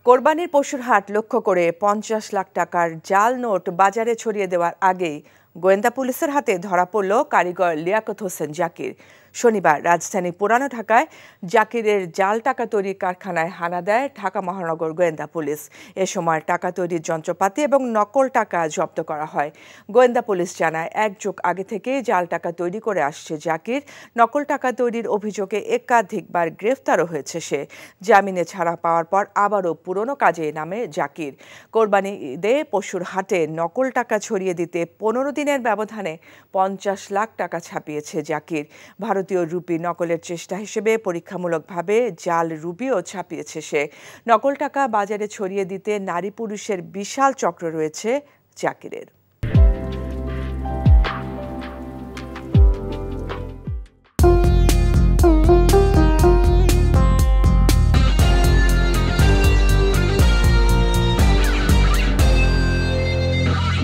কোরবানির পশুর হাট লক্ষ্য করে ৫০ লাখ টাকার জাল নোট বাজারে ছড়িয়ে দেওয়ার আগেই গোয়েন্দা পুলিশের হাতে ধরা পড়ল কারিগর লিয়াকত হোসেন জাকির। শনিবার রাজধানীর পুরান ঢাকায় জাকিরের জাল টাকা তৈরির কারখানায় হানা দেয় ঢাকা মহানগর গোয়েন্দা পুলিশ। এ সময় টাকা তৈরির যন্ত্রপাতি এবং নকল টাকা জব্দ করা হয়। গোয়েন্দা পুলিশ জানায়, এক যুগ আগে থেকেই জাল টাকা তৈরি করে আসছে জাকির। নকল টাকা তৈরির অভিযোগে একাধিকবার গ্রেফতারও হয়েছে সে। জামিনে ছাড়া পাওয়ার পর আবারও পুরনো কাজে নামে জাকির। কোরবানি ঈদে পশুর হাটে নকল টাকা ছড়িয়ে দিতে ১৫ দিনের ব্যবধানে ৫০ লাখ টাকা ছাপিয়েছে জাকির। ভারতীয় রুপি নকলের চেষ্টা হিসেবে পরীক্ষামূলকভাবে জাল রুপিও ছাপিয়েছে সে। নকল টাকা বাজারে ছড়িয়ে দিতে নারী পুরুষের বিশাল চক্র রয়েছে জাকিরের।